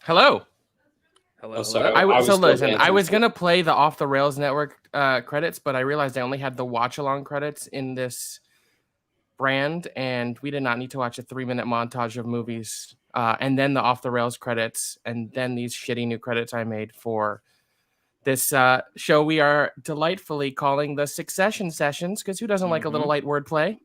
Hello. Hello, Oh, hello. sorry. I was So still listen, I dancing. was gonna play the Off the Rails Network credits, but I realized I only had the watch along credits in this brand, and we did not need to watch a 3-minute montage of movies, and then the Off the Rails credits, and then these shitty new credits I made for this show we are delightfully calling the Secession Sessions, because who doesn't like a little light wordplay?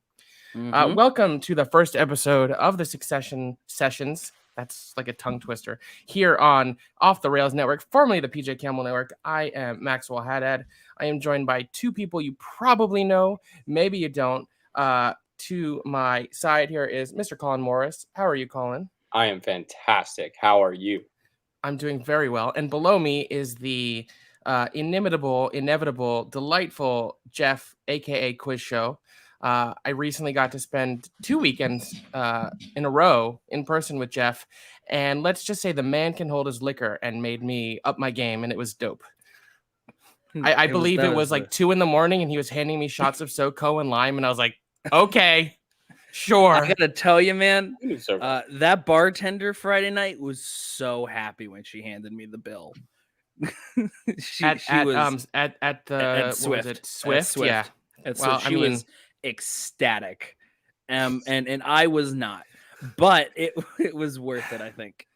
Welcome to the first episode of the Succession Sessions. That's like a tongue twister. Here on Off the Rails Network, formerly the PJ Campbell Network. I am Maxwell Haddad. I am joined by two people you probably know, maybe you don't. To my side here is Mr. Colin Morris. How are you, Colin? I am fantastic. How are you? I'm doing very well. And below me is the inimitable, inevitable, delightful Geoff, aka Quiz Show. I recently got to spend 2 weekends in a row in person with Geoff, and let's just say the man can hold his liquor and made me up my game, and it was dope. I believe it was like 2 a.m, and he was handing me shots of SoCo and lime, and I was like, okay, sure. I gotta tell you, man, You deserve it. that bartender Friday night was so happy when she handed me the bill. she was at the at what Swift. was it? Swift, yeah. So she was ecstatic, and I was not, but it was worth it, I think.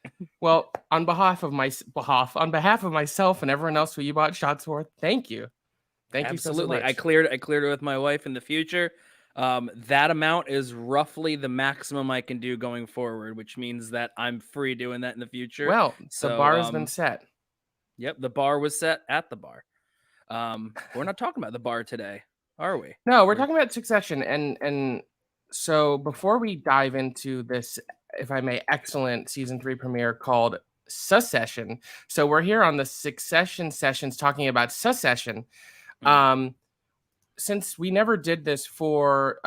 Well, on behalf of myself and everyone else who you bought shots for, thank you. Thank you so much. I cleared it with my wife in the future. That amount is roughly the maximum I can do going forward, which means that I'm free doing that in the future. Well, so, the bar has been set. Yep, the bar was set at the bar. We're not talking about the bar today, are we? No, we're talking about Succession, and so before we dive into this, if I may, excellent season 3 premiere called Secession. So we're here on the Succession Sessions talking about Secession. Since we never did this for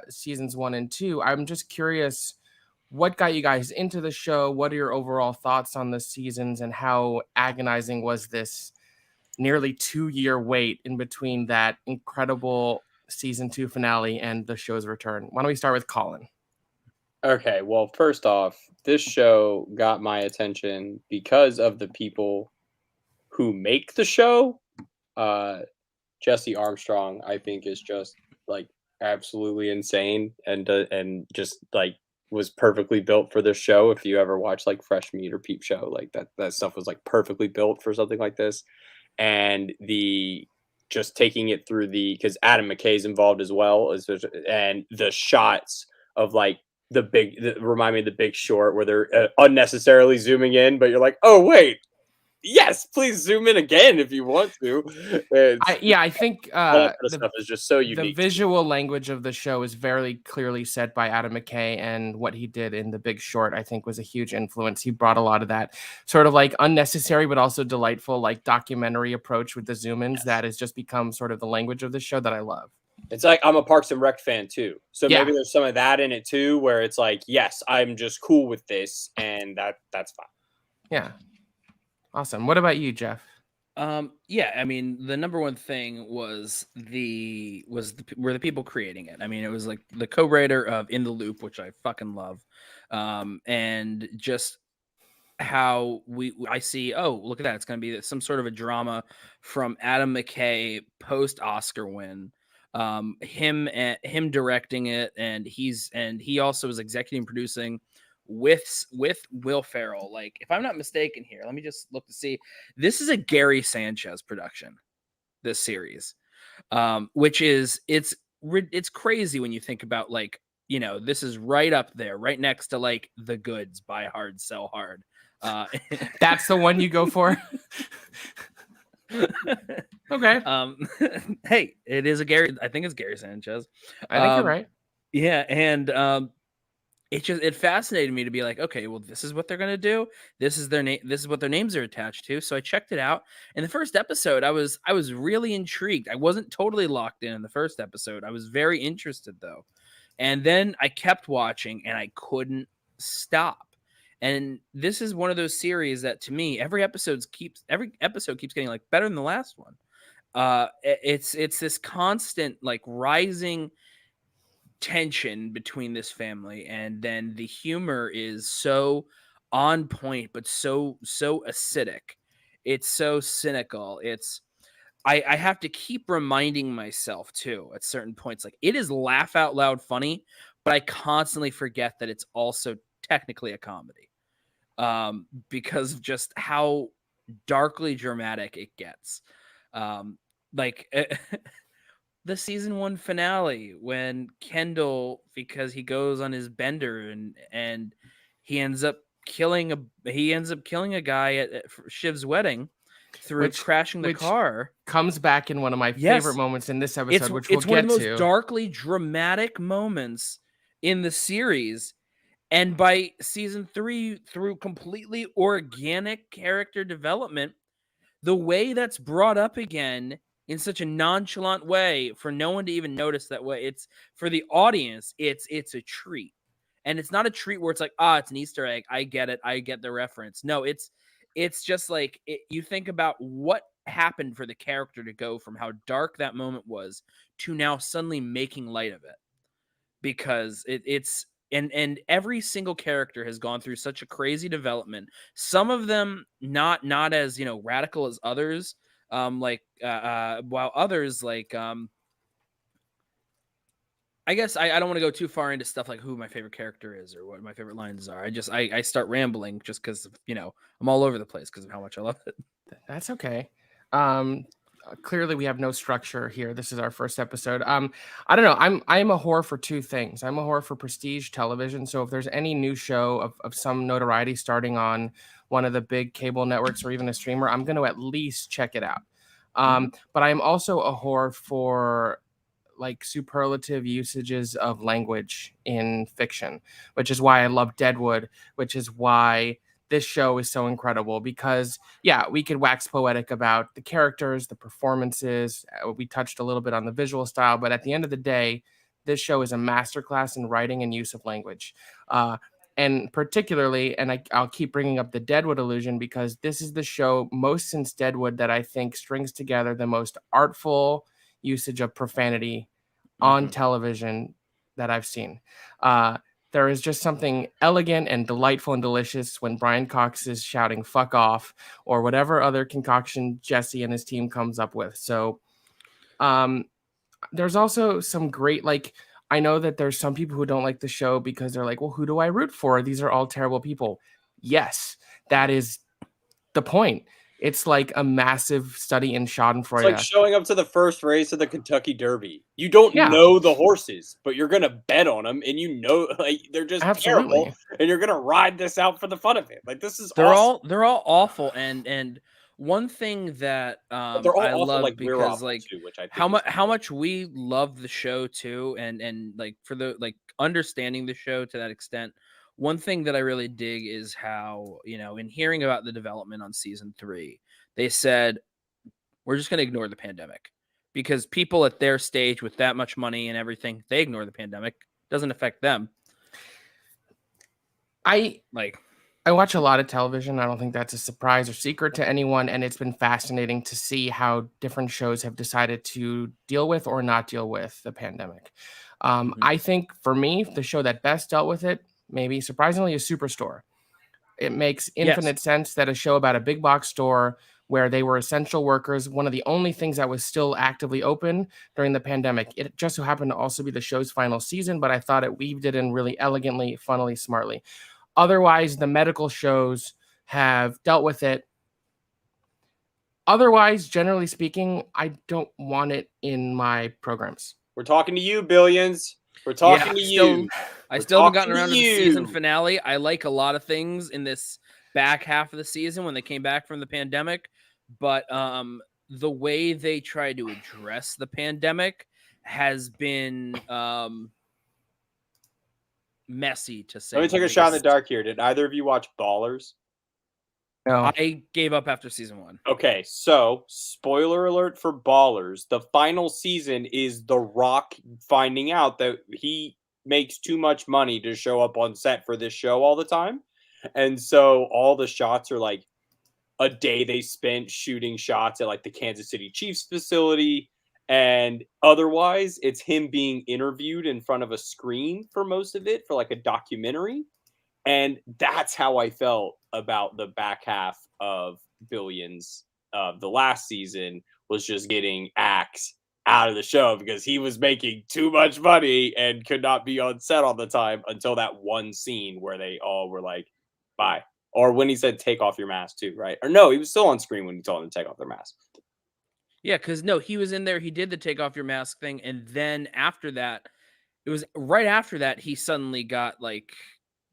seasons 1 and 2, I'm just curious, what got you guys into the show? What are your overall thoughts on the seasons, and how agonizing was this nearly 2-year wait in between that incredible season 2 finale and the show's return? Why don't we start with Colin? Okay, well, first off, this show got my attention because of the people who make the show. Jesse Armstrong, I think, is just like absolutely insane and just like was perfectly built for this show. If you ever watch like Fresh Meat or Peep Show, like that stuff was like perfectly built for something like this. And the just taking it through because Adam McKay's involved as well, and the shots of like remind me of The Big Short, where they're unnecessarily zooming in, but you're like, oh wait, yes, please zoom in again if you want to. I think all that kind of stuff is just so unique. The visual language of the show is very clearly set by Adam McKay, and what he did in The Big Short, I think, was a huge influence. He brought a lot of that sort of like unnecessary but also delightful like documentary approach with the zoom-ins that has just become sort of the language of the show that I love. It's like I'm a Parks and Rec fan too, so maybe there's some of that in it too, where it's like, yes, I'm just cool with this, and that's fine. Yeah. Awesome. What about you, Geoff? Yeah, I mean, the number one thing were the people creating it. I mean, it was like the co-writer of In the Loop, which I fucking love, and just how I see, oh, look at that, it's going to be some sort of a drama from Adam McKay post Oscar win, him directing it, and he also was executive producing with Will Ferrell. Like, if I'm not mistaken here, let me just look to see. This is a Gary Sanchez production, this series, which is it's crazy when you think about, like, you know, this is right up there, right next to like The Goods, Buy Hard, Sell Hard. That's the one you go for. Okay. Hey, it is I think it's Gary Sanchez. I think you're right. Yeah, and it fascinated me to be like, okay, well, this is what they're gonna do. This is their name. This is what their names are attached to. So I checked it out. In the first episode, I was really intrigued. I wasn't totally locked in the first episode. I was very interested though, and then I kept watching, and I couldn't stop. And this is one of those series that, to me, every episode keeps getting like better than the last one. It's this constant like rising tension between this family, and then the humor is so on point, but so acidic. It's so cynical. I have to keep reminding myself too at certain points, like it is laugh out loud funny, but I constantly forget that it's also technically a comedy, because of just how darkly dramatic it gets. Like the season 1 finale when Kendall, because he goes on his bender and he ends up killing a guy at Shiv's wedding through crashing the car. Comes back in one of my favorite moments in this episode, which it's we'll one get of the to. most darkly dramatic moments in the series. And by season 3, through completely organic character development, the way that's brought up again in such a nonchalant way for no one to even notice that way, it's for the audience, it's a treat. And it's not a treat where it's like, it's an Easter egg, I get it, I get the reference. No, it's just like you think about what happened for the character to go from how dark that moment was to now suddenly making light of it, because it's and every single character has gone through such a crazy development. Some of them not as radical as others, while others I guess I don't want to go too far into stuff like who my favorite character is or what my favorite lines are. I start rambling just because I'm all over the place because of how much I love it. That's okay. Clearly we have no structure here. This is our first episode. I don't know. I'm a whore for two things. I'm a whore for prestige television. So if there's any new show of some notoriety starting on one of the big cable networks or even a streamer, I'm going to at least check it out. But I'm also a whore for like superlative usages of language in fiction, which is why I love Deadwood, which is why this show is so incredible, because we could wax poetic about the characters, the performances. We touched a little bit on the visual style, but at the end of the day, this show is a masterclass in writing and use of language. And particularly, and I'll keep bringing up the Deadwood illusion because this is the show most since Deadwood that I think strings together the most artful usage of profanity on television that I've seen. There is just something elegant and delightful and delicious when Brian Cox is shouting "fuck off" or whatever other concoction Jesse and his team comes up with. So there's also some great, I know that there's some people who don't like the show because they're like, well, who do I root for? These are all terrible people. Yes, that is the point. It's like a massive study in Schadenfreude. It's like showing up to the first race of the Kentucky Derby. You don't know the horses, but you're going to bet on them, and they're just terrible, and you're going to ride this out for the fun of it. Like, this is awesome. They're all awful, and one thing that they're all I awful, love like, because too, which I think how much we love the show too, and like for the understanding the show to that extent. One thing that I really dig is how, in hearing about the development on season 3, they said, we're just going to ignore the pandemic because people at their stage with that much money and everything, they ignore the pandemic. It doesn't affect them. I watch a lot of television. I don't think that's a surprise or secret to anyone. And it's been fascinating to see how different shows have decided to deal with or not deal with the pandemic. I think for me, the show that best dealt with it, maybe surprisingly, is Superstore. It makes infinite sense that a show about a big box store where they were essential workers, one of the only things that was still actively open during the pandemic. It just so happened to also be the show's final season, but I thought it weaved it in really elegantly, funnily, smartly. Otherwise, the medical shows have dealt with it. Otherwise, generally speaking, I don't want it in my programs. We're talking to you, Billions. We're talking to you. I still haven't gotten around to the season finale. I like a lot of things in this back half of the season when they came back from the pandemic, but the way they try to address the pandemic has been messy, to say. Let me take a shot in the dark here. Did either of you watch Ballers? No. I gave up after season 1. Okay, so spoiler alert for Ballers. The final season is The Rock finding out that he makes too much money to show up on set for this show all the time. And so all the shots are like a day they spent shooting shots at like the Kansas City Chiefs facility. And otherwise, it's him being interviewed in front of a screen for most of it for like a documentary. And that's how I felt about the back half of Billions. The last season was just getting Axe out of the show because he was making too much money and could not be on set all the time until that one scene where they all were like, bye. Or when he said, take off your mask too, right? Or no, he was still on screen when he told them to take off their mask. Yeah, because no, he was in there. He did the take off your mask thing. And then after that, it was right after that, he suddenly got like,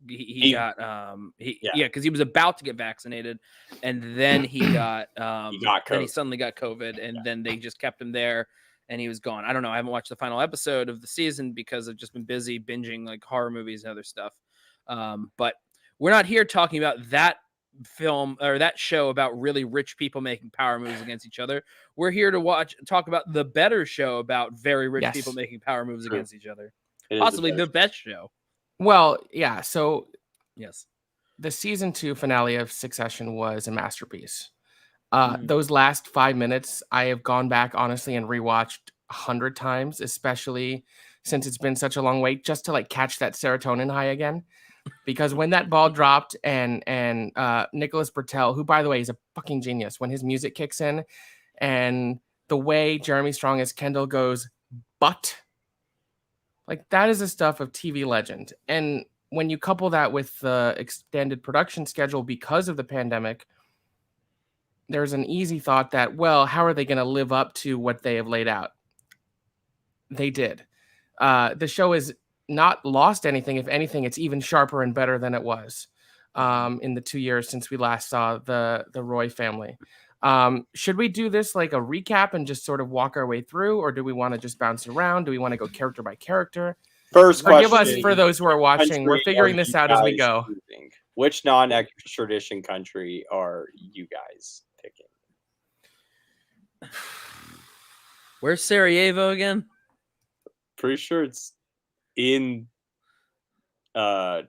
Yeah. because he was about to get vaccinated, and then he got Got then he COVID. suddenly got COVID, and then they just kept him there, and he was gone. I don't know. I haven't watched the final episode of the season because I've just been busy binging like horror movies and other stuff. But we're not here talking about that film or that show about really rich people making power moves against each other. We're here to talk about the better show about very rich people making power moves against each other. Possibly the best show. Well, yeah. So, yes, the season 2 finale of Secession was a masterpiece. Mm-hmm. Those last 5 minutes, I have gone back honestly and rewatched 100 times, especially since it's been such a long wait, just to like catch that serotonin high again. Because when that ball dropped and Nicholas Bertel, who by the way is a fucking genius, when his music kicks in, and the way Jeremy Strong as Kendall goes, but. Like, that is the stuff of TV legend. And when you couple that with the extended production schedule because of the pandemic, there's an easy thought that, well, how are they going to live up to what they have laid out? They did. The show has not lost anything. If anything, it's even sharper and better than it was in the 2 years since we last saw the Roy family. Should we do this like a recap and just sort of walk our way through, or do we want to just bounce around? Do we want to go character by character? First question. Forgive us for those who are watching. We're figuring this out as we go. Choosing? Which non-extradition country are you guys picking? Where's Sarajevo again? Pretty sure it's in like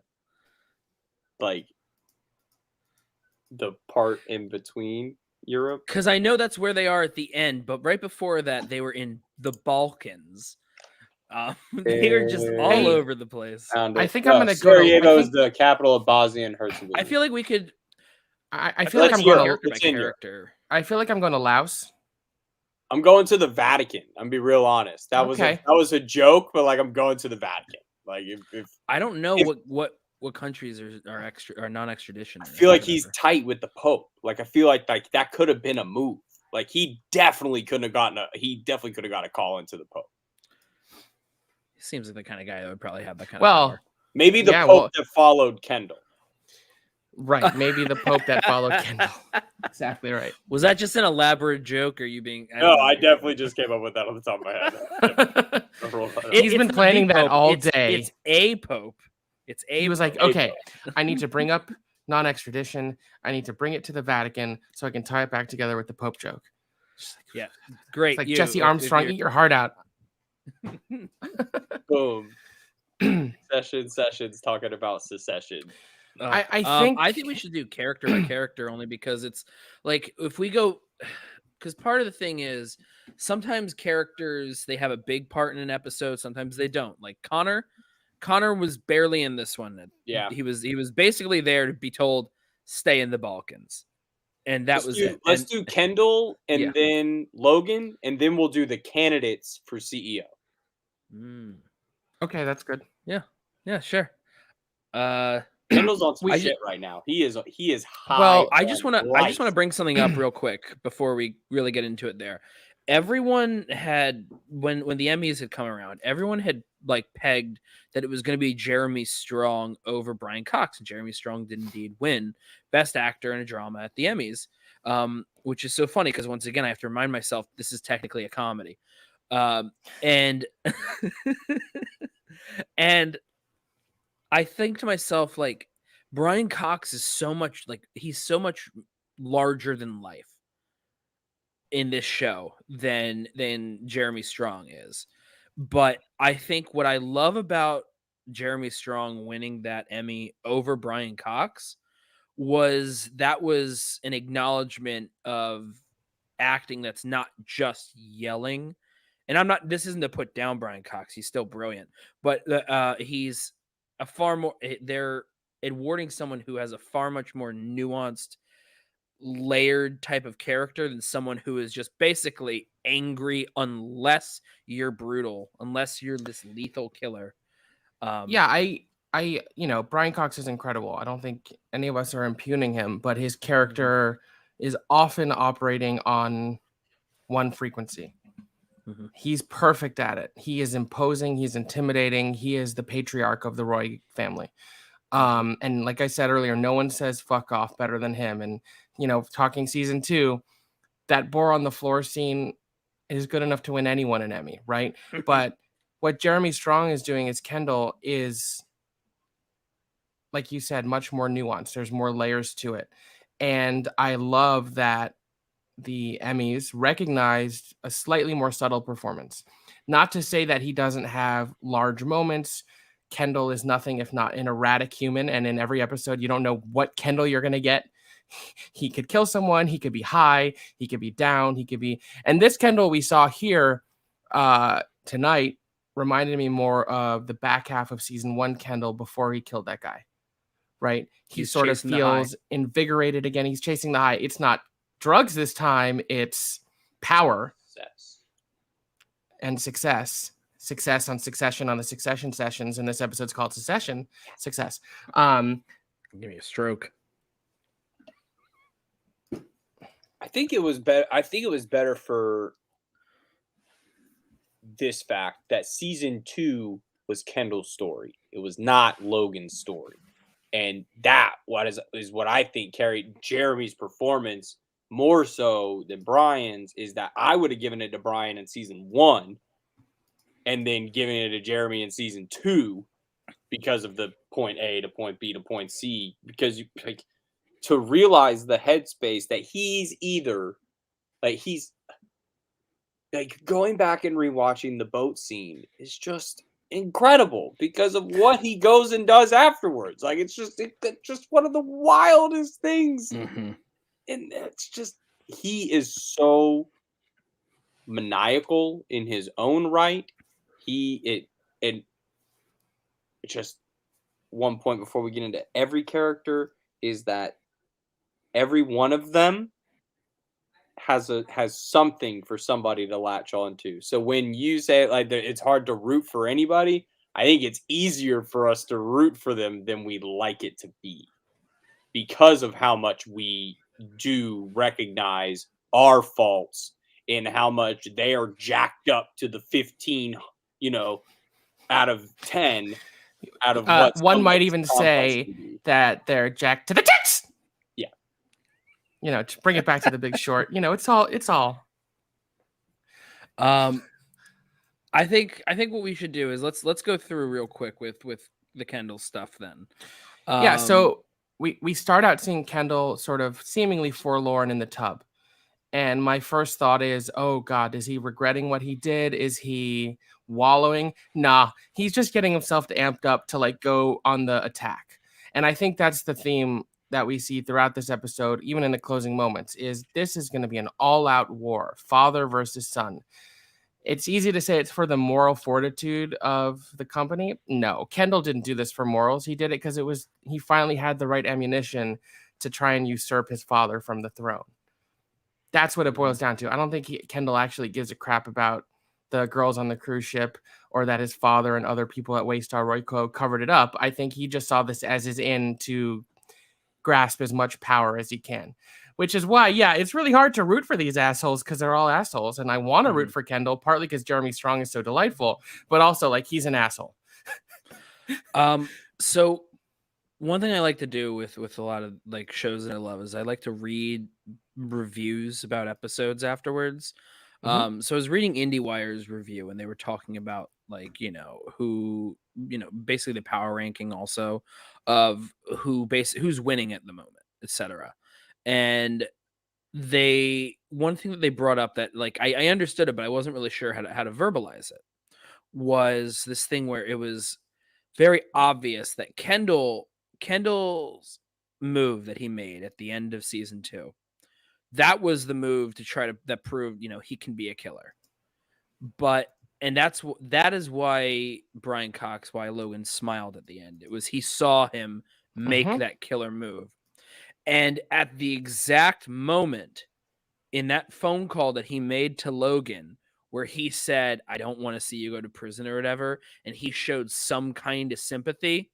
the part in between Europe. Because I know that's where they are at the end, but right before that, they were in the Balkans. They were just all over the place. I think I'm going to go. Sarajevo is the capital of Bosnia and Herzegovina. I feel like we could. I feel like I'm going character by character. I feel like I'm going to Laos. I'm going to the Vatican. I'm be real honest. That was a joke, but like I'm going to the Vatican. Like if I don't know what countries are non-extradition. I feel like he's tight with the Pope. Like I feel like that could have been a move. Like he definitely could have got a call into the Pope. He seems like the kind of guy that would probably have that kind of power. Maybe the Pope that followed Kendall. Right, maybe the Pope that followed Kendall. Exactly right. Was that just an elaborate joke, or are you being? I definitely just came up with that on the top of my head. He's been planning that all day. It's a Pope. He was like, okay, I need to bring up non-extradition. I need to bring it to the Vatican so I can tie it back together with the Pope joke. Yeah, great. It's like Jesse Armstrong, eat your heart out. Boom. Sessions talking about secession. I think we should do character by character only because it's like if we go, because part of the thing is sometimes characters they have a big part in an episode, sometimes they don't. Like Connor was barely in this one. Yeah, he was basically there to be told stay in the Balkans, and that was it. Let's do Kendall and then Logan, and then we'll do the candidates for CEO. Okay, that's good. Yeah, sure. Kendall's on some shit right now. He is high. Well, I just want to bring something up real quick before we really get into it there. Everyone had when the Emmys had come around, everyone had like pegged that it was going to be Jeremy Strong over Brian Cox, and Jeremy Strong did indeed win Best Actor in a Drama at the Emmys, which is so funny because once again I have to remind myself this is technically a comedy, and and I think to myself, like, Brian Cox is so much he's so much larger than life in this show than Jeremy Strong is. But I think what I love about Jeremy Strong winning that Emmy over Brian Cox was an acknowledgement of acting that's not just yelling. And this isn't to put down Brian Cox. He's still brilliant, but he's a far more awarding someone who has a far much more nuanced, layered type of character than someone who is just basically angry unless you're brutal, unless you're this lethal killer. Yeah, I, Brian Cox is incredible. I don't think any of us are impugning him, but his character is often operating on one frequency. He's perfect at it. He is imposing. He's intimidating. He is the patriarch of the Roy family. And like I said earlier, no one says fuck off better than him. And, talking season 2, that bore on the floor scene is good enough to win anyone an Emmy, right? But what Jeremy Strong is doing as Kendall is, like you said, much more nuanced. There's more layers to it. And I love that the Emmys recognized a slightly more subtle performance. Not to say that he doesn't have large moments. Kendall is nothing if not an erratic human. And in every episode, you don't know what Kendall you're going to get. He could kill someone. He could be high. He could be down. He could be. And this Kendall we saw here tonight reminded me more of the back half of season 1 Kendall before he killed that guy. Right? He sort of feels invigorated again. He's chasing the high. It's not drugs this time, it's power and success on Secession, on the Secession sessions, and this episode's called Secession. Success. Give me a stroke. I think it was better for this fact that season 2 was Kendall's story. It was not Logan's story, and that is what I think carried Jeremy's performance more so than Brian's. Is that I would have given it to Brian in season 1 and then giving it to Jeremy in season 2 because of the point A to point B to point C, because you to realize the headspace that he's going back and rewatching the boat scene is just incredible because of what he goes and does afterwards. It's just one of the wildest things. And it's just, he is so maniacal in his own right. And just one point before we get into every character is that every one of them has something for somebody to latch on to. So when you say it's hard to root for anybody, I think it's easier for us to root for them than we like it to be, because of how much we do recognize our faults and how much they are jacked up to the 15, out of 10, out of what one might even say that they're jacked to the tits. Yeah. To bring it back to The Big Short, it's all. I think what we should do is let's go through real quick with the Kendall stuff then. Yeah. So we start out seeing Kendall sort of seemingly forlorn in the tub. And my first thought is, oh God, is he regretting what he did? Is he wallowing? Nah, he's just getting himself amped up to go on the attack. And I think that's the theme that we see throughout this episode, even in the closing moments, is this is going to be an all-out war, father versus son. It's easy to say it's for the moral fortitude of the company. No, Kendall didn't do this for morals. He did it because he finally had the right ammunition to try and usurp his father from the throne. That's what it boils down to. I don't think Kendall actually gives a crap about the girls on the cruise ship or that his father and other people at Waystar Royco covered it up. I think he just saw this as his end to grasp as much power as he can, which is why, it's really hard to root for these assholes because they're all assholes. And I want to root for Kendall, partly because Jeremy Strong is so delightful, but also he's an asshole. So one thing I like to do with a lot of shows that I love is I like to read reviews about episodes afterwards. So I was reading IndieWire's review and they were talking about who basically the power ranking also of who's winning at the moment, etc. And one thing that they brought up that I understood it, but I wasn't really sure how to verbalize it, was this thing where it was very obvious that Kendall's move that he made at the end of season 2, that was the move that proved, he can be a killer. And that is why Brian Cox, why Logan smiled at the end. It was, he saw him make that killer move. And at the exact moment in that phone call that he made to Logan, where he said, I don't want to see you go to prison or whatever, and he showed some kind of sympathy,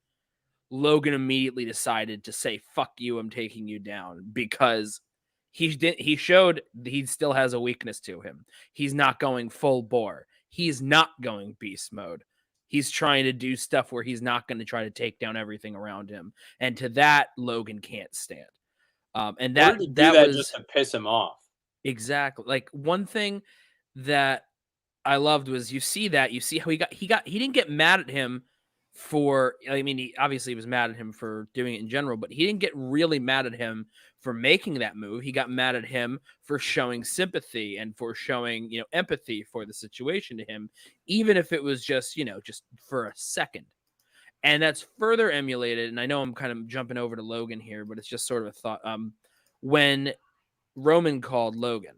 Logan immediately decided to say, fuck you, I'm taking you down, because he showed he still has a weakness to him. He's not going full bore. He's not going beast mode. He's trying to do stuff where he's not going to try to take down everything around him. And to that, Logan can't stand. And that do that that was just to piss him off. exactly like one thing that I loved was you see how he didn't get mad at him for, I mean, he obviously was mad at him for doing it in general, but he didn't get really mad at him for making that move. He got mad at him for showing sympathy and for showing, empathy for the situation to him, even if it was just for a second. And that's further emulated. And I know I'm kind of jumping over to Logan here, but it's just sort of a thought. When Roman called Logan,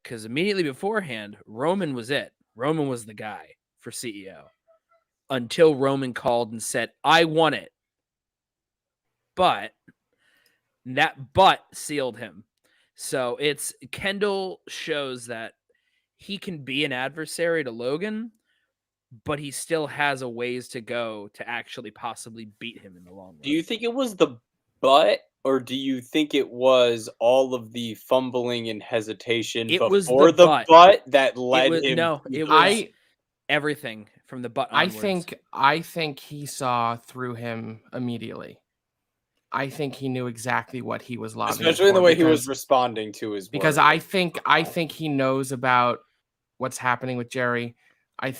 because immediately beforehand, Roman was it. Roman was the guy for CEO until Roman called and said, I want it. But that sealed him. So Kendall shows that he can be an adversary to Logan, but he still has a ways to go to actually possibly beat him in the long run. Do you think it was the butt, or do you think it was all of the fumbling and hesitation before the butt that led him? No, it was everything from the butt onwards. I think he saw through him immediately. I think he knew exactly what he was lobbying especially in the way he was responding to his because word. I think he knows about what's happening with Jerry. I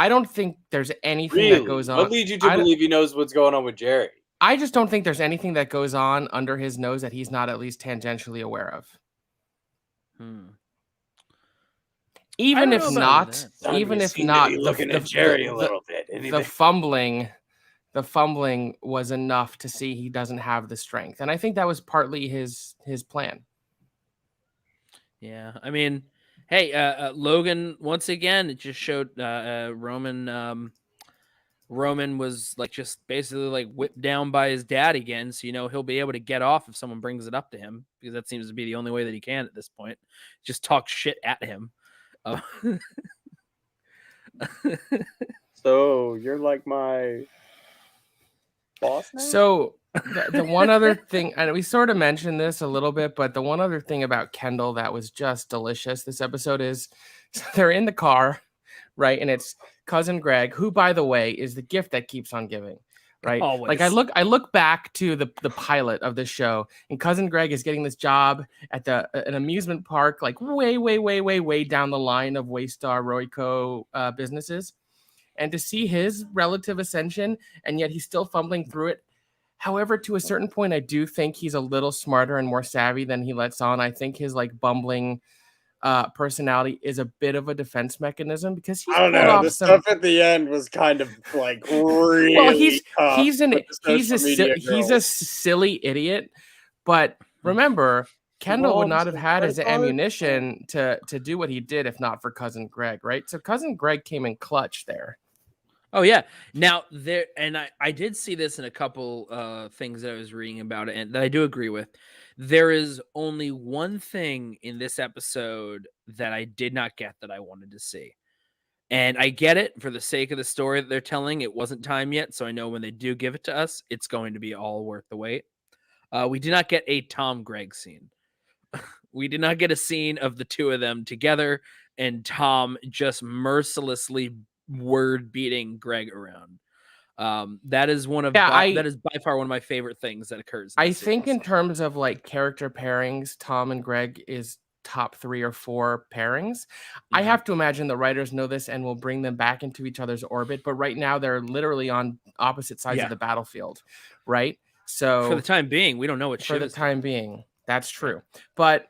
don't think there's anything that goes on. What leads you to believe he knows what's going on with Jerry? I just don't think there's anything that goes on under his nose that he's not at least tangentially aware of. Even if not, looking at Jerry a little bit. The fumbling was enough to see he doesn't have the strength, and I think that was partly his plan. Yeah, I mean, hey, Logan once again, it just showed Roman. Roman was just basically whipped down by his dad again, so he'll be able to get off if someone brings it up to him, because that seems to be the only way that he can at this point. Just talk shit at him. So you're like my boss now? So the one other thing, and we sort of mentioned this a little bit, but the one other thing about Kendall that was just delicious this episode is they're in the car, right? And it's Cousin Greg, who, by the way, is the gift that keeps on giving, right? Always. I look back to the pilot of the show, and Cousin Greg is getting this job at an amusement park, way down the line of Waystar Royco businesses. And to see his relative ascension, and yet he's still fumbling through it. However, to a certain point, I do think he's a little smarter and more savvy than he lets on. I think his bumbling personality is a bit of a defense mechanism, because he's I don't know. The stuff at the end was kind of really. Well, he's a silly idiot, but remember, Kendall would not have had his ammunition to do what he did if not for Cousin Greg, right? So Cousin Greg came in clutch there. Oh yeah. Now I did see this in a couple things that I was reading about it, and that I do agree with. There is only one thing in this episode that I did not get that I wanted to see. And I get it for the sake of the story that they're telling. It wasn't time yet, so I know when they do give it to us, it's going to be all worth the wait. We did not get a Tom Greg scene. We did not get a scene of the two of them together and Tom just mercilessly word beating Greg around. That is that is by far one of my favorite things that occurs. I think in terms of character pairings, Tom and Greg is top 3 or 4 pairings. Mm-hmm. I have to imagine the writers know this and will bring them back into each other's orbit, but right now they're literally on opposite sides of the battlefield, right? So for the time being, we don't know what Shiv for the time being. That's true. But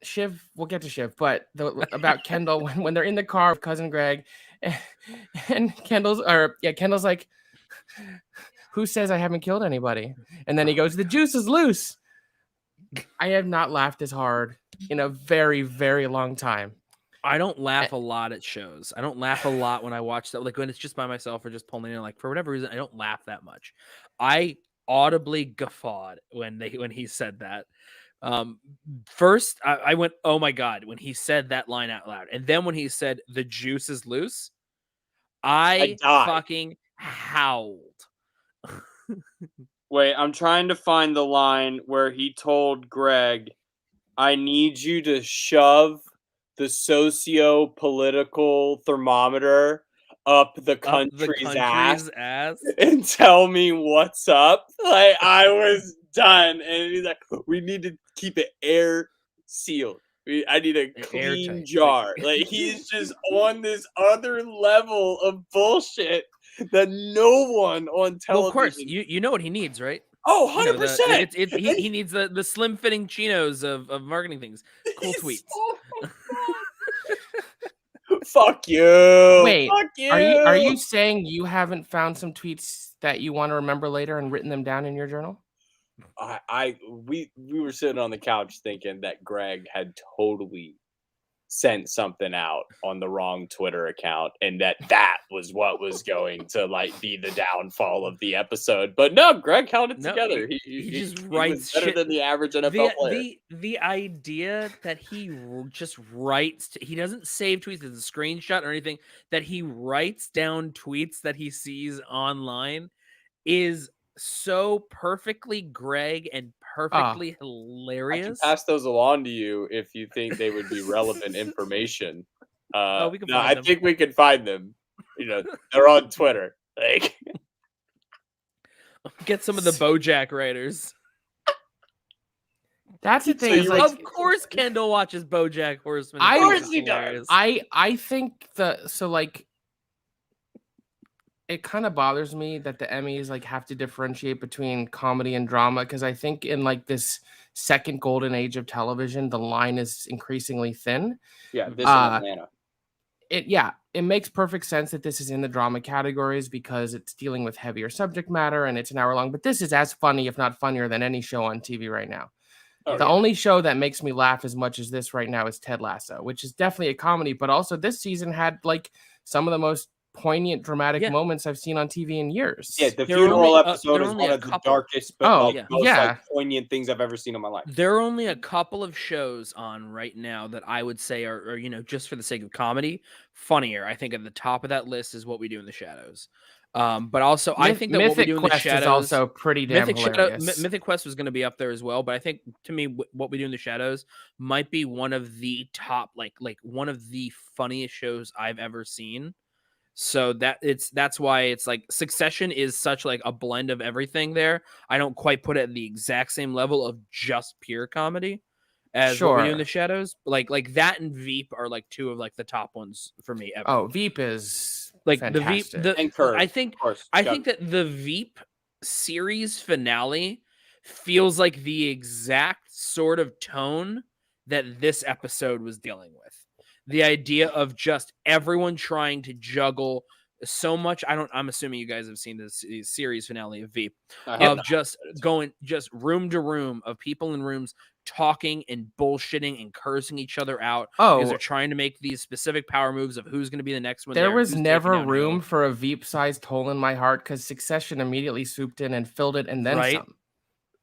Shiv, we'll get to Shiv, but about Kendall when they're in the car with Cousin Greg, and Kendall's like, who says I haven't killed anybody? And then he goes, the juice is loose. I have not laughed as hard in a very, very long time. I don't laugh a lot at shows. I don't laugh a lot when I watch that. When it's just by myself or just pulling in, for whatever reason, I don't laugh that much. I audibly guffawed when he said that. First, I went, "Oh my god," when he said that line out loud, and then when he said, "The juice is loose," I died. fucking howled. Wait, I'm trying to find the line where he told Greg, "I need you to shove the socio-political thermometer up the Up the country's ass ass. and tell me what's up." Like, I was done. And he's like, "We need to keep it air sealed. I need a clean Airtight. jar." Like, he's just on this other level of bullshit that no one on television. Well, of course, you know what he needs, right? Oh, You know, 100%. he needs the slim fitting chinos of marketing things. Cool tweets. Oh my God. Fuck you. Wait, Fuck you. are you saying you haven't found some tweets that you want to remember later and written them down in your journal? We were sitting on the couch thinking that Greg had totally sent something out on the wrong Twitter account, and that was what was going to like be the downfall of the episode. But no, Greg held it together. He just he writes was better shit. than the average NFL player. The idea that he just writes, he doesn't save tweets as a screenshot or anything, that he writes down tweets that he sees online is so perfectly Greg and perfectly I can hilarious. pass those along to you if you think they would be relevant information. We can no, find I them. think we can find them. You know, they're on Twitter. Like, Get some of the BoJack writers. That's the thing. So is you like, Of course, Kendall watches BoJack Horseman. Of course he does. I think it kind of bothers me that the Emmys like have to differentiate between comedy and drama, because I think in like this second golden age of television, the line is increasingly thin. yeah, this in Atlanta. It makes perfect sense that this is in the drama categories because it's dealing with heavier subject matter and it's an hour long, but this is as funny, if not funnier, than any show on TV right now. Oh, The only show that makes me laugh as much as this right now is Ted Lasso, which is definitely a comedy, but also this season had like some of the most poignant, dramatic moments I've seen on TV in years. Yeah, the There are funeral only- episode there are is only one a of the couple. darkest, but Oh, most yeah. like, poignant things I've ever seen in my life. There are only a couple of shows on right now that I would say are you know, just for the sake of comedy, funnier. I think at the top of that list is What We Do in the Shadows. But also, I think that What We Mythic Do in the Quest Shadows is also pretty damn hilarious. Mythic Quest was going to be up there as well. But I think to me, What We Do in the Shadows might be one of the top, like one of the funniest shows I've ever seen. So that's why it's like Secession is such like a blend of everything there. I don't quite put it at the exact same level of just pure comedy as What We Do in Sure. the Shadows. Like that and Veep are like two of like the top ones for me ever. Oh, Veep is like fantastic. the Veep, And Curve, I think of course. I think that the Veep series finale feels like the exact sort of tone that this episode was dealing with. The idea of just everyone trying to juggle so much. I'm assuming you guys have seen this series finale of Veep, of just going just room to room of people in rooms talking and bullshitting and cursing each other out because they're trying to make these specific power moves of who's going to be the next one. There was never room for a Veep-sized hole in my heart because Succession immediately swooped in and filled it and then some.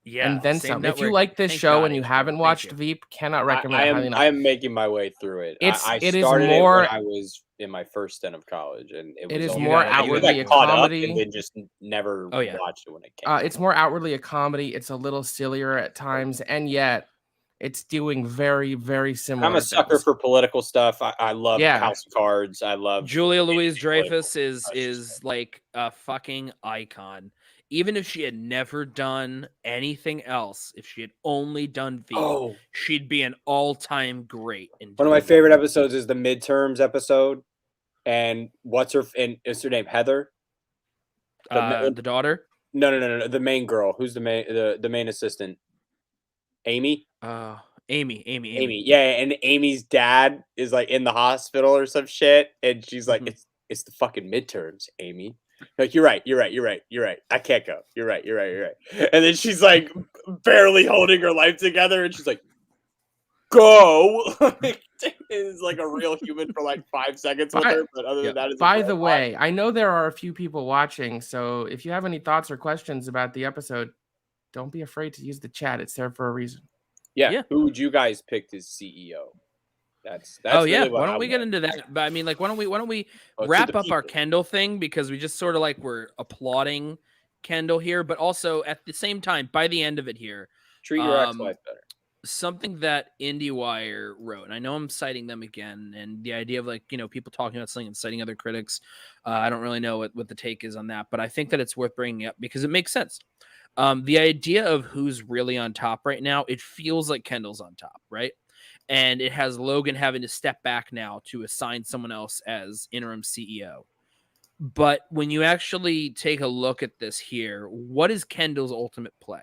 Yeah, and then some. If you like this show and you haven't watched Veep, cannot recommend it highly enough. I am making my way through it. It started is more. When I was in my first stint of college, and it is only more like, outwardly a caught up comedy. and then just never watched it when it came. It's more outwardly a comedy. It's a little sillier at times, and yet it's doing very, very similar. I'm a sucker for political stuff. I love House of Cards. I love Julia Louis-Dreyfus is like a fucking icon. Even if she had never done anything else, if she had only done Veep, she'd be an all-time great. One of my favorite episodes is the midterms episode, and what's her name? Heather, the daughter. No. The main girl. Who's the main assistant? Amy. Amy. Yeah, and Amy's dad is like in the hospital or some shit, and she's like, "It's the fucking midterms, Amy." Like, you're right. I can't go. You're right. And then she's like barely holding her life together, and she's like, go. Is like a real human for like 5 seconds with her, but other than that, by the way, I know there are a few people watching, so if you have any thoughts or questions about the episode, don't be afraid to use the chat. It's there for a reason. Yeah. Who would you guys pick as CEO? That's really why don't we get into that? But I mean, like, why don't we wrap up our Kendall thing, because we just sort of like we're applauding Kendall here, but also at the same time, by the end of it here, treat your ex-wife better. Something that IndieWire wrote, and I know I'm citing them again, and the idea of like, you know, people talking about something and citing other critics, I don't really know what the take is on that, but I think that it's worth bringing up because it makes sense. The idea of who's really on top right now, it feels like Kendall's on top, right? And it has Logan having to step back now to assign someone else as interim CEO. But when you actually take a look at this here, what is Kendall's ultimate play?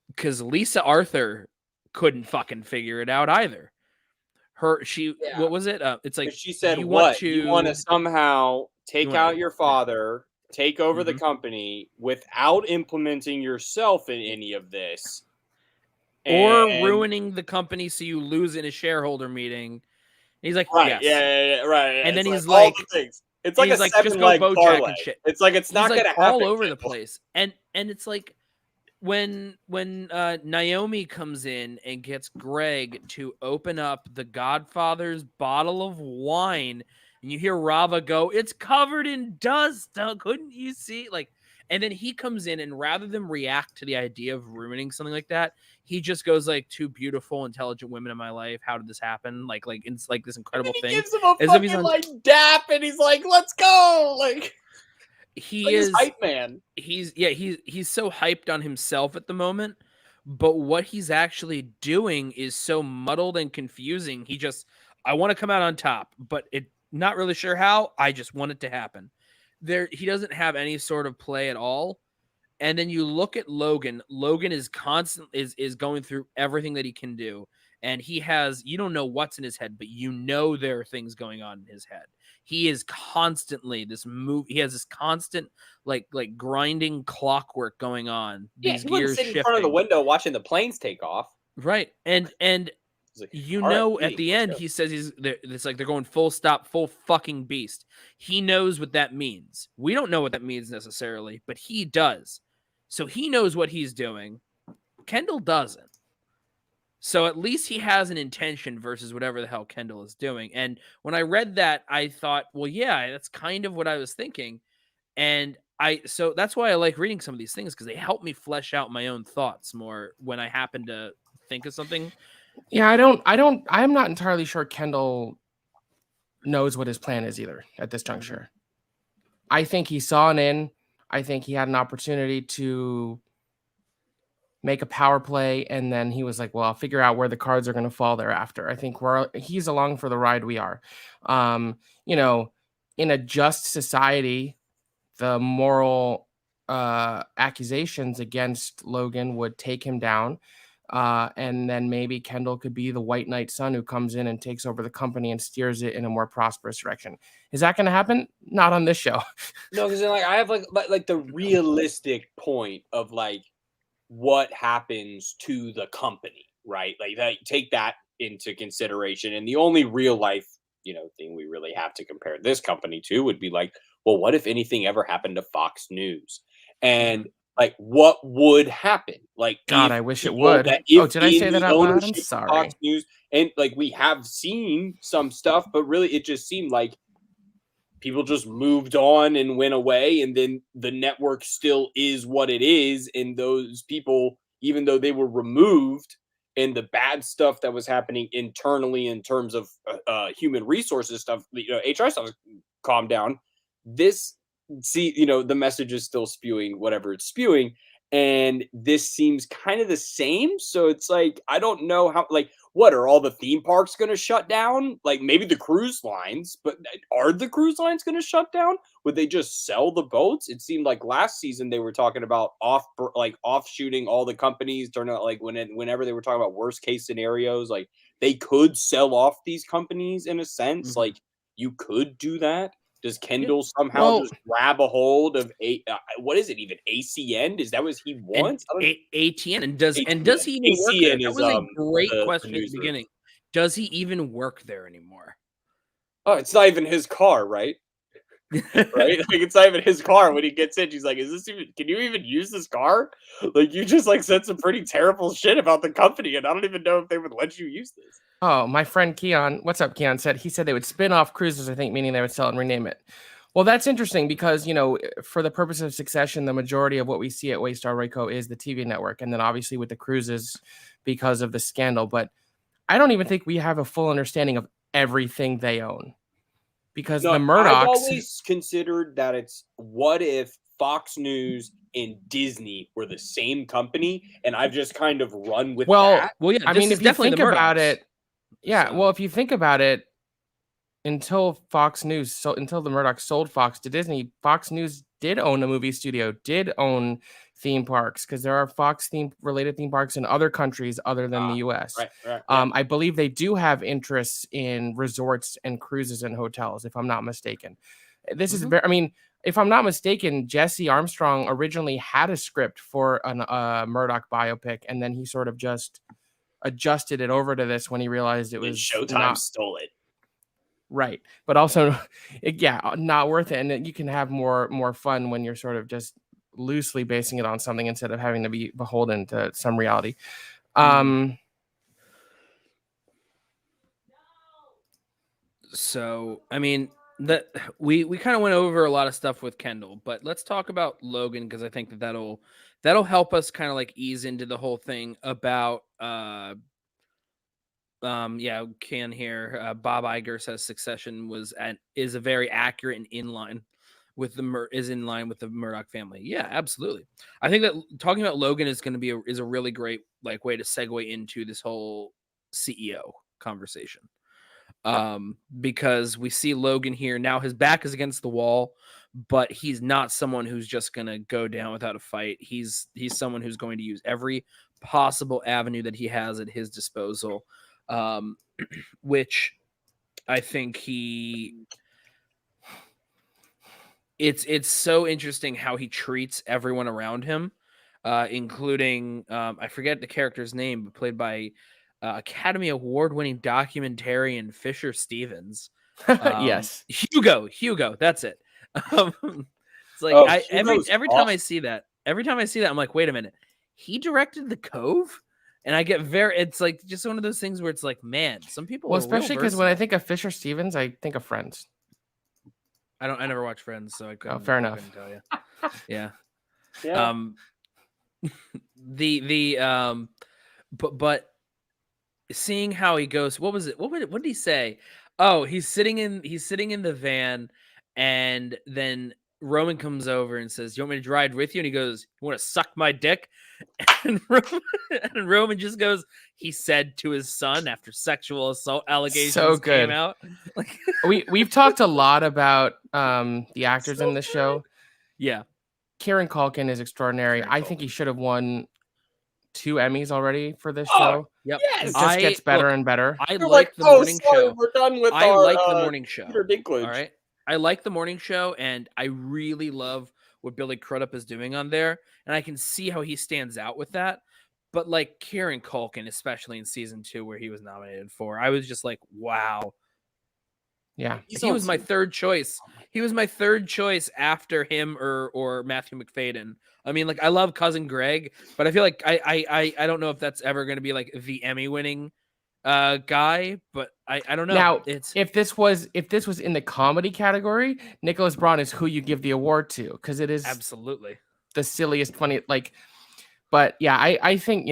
Because Lisa Arthur couldn't fucking figure it out either. What was it? It's like she said, you want to somehow take out your father, take over the company without implementing yourself in any of this. Or ruining the company so you lose in a shareholder meeting. And he's like, right, yes. right. And then he's like, all the things. It's like a like, just go Bojack and shit. It's like it's not like gonna happen all over the place. And it's like when Naomi comes in and gets Greg to open up the Godfather's bottle of wine, and you hear Rava go, "It's covered in dust. Couldn't you see?" Like. And then he comes in, and rather than react to the idea of ruining something like that, he just goes like, "Two beautiful, intelligent women in my life. How did this happen?" Like it's like this incredible thing. He gives him a fucking like dap, and he's like, "Let's go!" Like he like is his hype man. He's so hyped on himself at the moment, but what he's actually doing is so muddled and confusing. I want to come out on top, but not really sure how. I just want it to happen. He doesn't have any sort of play at all. And then you look at Logan. Logan is is going through everything that he can do. And you don't know what's in his head, but you know there are things going on in his head. He is constantly he has this constant like grinding clockwork going on. These gears sitting in front of the window watching the planes take off. Right. And like, at the end, he says it's like they're going full stop, full fucking beast. He knows what that means. We don't know what that means necessarily, but he does. So he knows what he's doing. Kendall doesn't. So at least he has an intention versus whatever the hell Kendall is doing. And when I read that, I thought, well, yeah, that's kind of what I was thinking. And so that's why I like reading some of these things, because they help me flesh out my own thoughts more when I happen to think of something. Yeah, I'm not entirely sure Kendall knows what his plan is either at this juncture. I think he saw an in. I think he had an opportunity to make a power play, and then he was like, well, I'll figure out where the cards are going to fall thereafter. I think he's along for the ride we are. You know, in a just society, the moral accusations against Logan would take him down. And then maybe Kendall could be the white knight son who comes in and takes over the company and steers it in a more prosperous direction. Is that going to happen? Not on this show. No, because like I have like the realistic point of like what happens to the company, right? Like that, take that into consideration. And the only real life, thing we really have to compare this company to would be like, well, what if anything ever happened to Fox News? And like, what would happen? Like, God, I wish it would. Did I say that out loud? I'm sorry. Fox News, and like we have seen some stuff, but really, it just seemed like people just moved on and went away, and then the network still is what it is, and those people, even though they were removed, and the bad stuff that was happening internally in terms of human resources stuff, HR stuff, calmed down. The message is still spewing whatever it's spewing, and this seems kind of the same. So it's like, I don't know how, like, what are all the theme parks going to shut down? Like maybe the cruise lines, but are the cruise lines going to shut down? Would they just sell the boats? It seemed like last season they were talking about offshooting all the companies. Turn out like whenever they were talking about worst case scenarios, like they could sell off these companies in a sense. Like you could do that. Does Kendall somehow Well- just grab a hold of what is it even? ACN? Is that what he wants? ATN and does ATN. he even work there? ACN That is, was a great the question at the newsroom. beginning. Does he even work there anymore? Oh, it's not even his car, right? Right? Like, it's not even his car. When he gets in, she's like, "Is this even? Can you even use this car? Like, you just like said some pretty terrible shit about the company, and I don't even know if they would let you use this." Oh, my friend Keon, what's up, Keon? He said they would spin off cruises, I think, meaning they would sell it and rename it. Well, that's interesting because, for the purpose of Succession, the majority of what we see at Waystar Royco is the TV network. And then obviously with the cruises because of the scandal. But I don't even think we have a full understanding of everything they own. Because No, the Murdochs. I've always considered that it's what if Fox News and Disney were the same company, and I've just kind of run with that. Well, yeah. I mean, if you think about it, So- well, if you think about it, until the Murdochs sold Fox to Disney, Fox News did own a movie studio, did own theme parks, because there are Fox related theme parks in other countries other than the US. Right. Yeah. I believe they do have interests in resorts and cruises and hotels, if I'm not mistaken. This is very, I mean, if I'm not mistaken, Jesse Armstrong originally had a script for a Murdoch biopic, and then he sort of just adjusted it over to this when he realized it was Showtime stole it. Right. But also, not worth it. And you can have more fun when you're sort of just loosely basing it on something instead of having to be beholden to some reality. So, I mean, we kind of went over a lot of stuff with Kendall, but let's talk about Logan, because I think that'll help us kind of like ease into the whole thing about Can here. Bob Iger says Succession is a very accurate and in line with the Murdoch family. Yeah, absolutely. I think that talking about Logan is going to be a really great like way to segue into this whole CEO conversation. Because we see Logan here now, his back is against the wall, but he's not someone who's just going to go down without a fight. He's someone who's going to use every possible avenue that he has at his disposal. Which I think it's so interesting how he treats everyone around him, including I forget the character's name, but played by Academy Award-winning documentarian Fisher Stevens. Yes, Hugo, that's it. It's like every time I see that, I'm like, wait a minute, he directed The Cove. And I get it's like just one of those things where it's like, man, some people. Well, especially because when I think of Fisher Stevens, I think of Friends. I never watched Friends, so I couldn't. Fair enough. Tell you. Yeah. Yeah. But seeing how he goes, what was it? What did he say? Oh, he's sitting in the van, and then Roman comes over and says, "You want me to ride with you?" And he goes, "You want to suck my dick?" And Roman just goes, "He said to his son after sexual assault allegations came out." Like we've talked a lot about the actors in this show. Yeah. Kieran Culkin is extraordinary. I think he should have won 2 Emmys already for this show. Yep. Yes. It just gets better and better. I like the morning show. We're done with I like the morning show. Peter Dinklage. All right. I like the morning show, and I really love what Billy Crudup is doing on there, and I can see how he stands out with that. But like Kieran Culkin, especially in season 2 where he was nominated for, I was just like, wow. Yeah. He was my third choice. He was my third choice after him or Matthew McFadden. I mean, like, I love Cousin Greg, but I feel like I don't know if that's ever going to be like the Emmy winning guy, but I don't know. Now, if this was in the comedy category, Nicholas Braun is who you give the award to, because it is absolutely the silliest, funny, like. But yeah, I think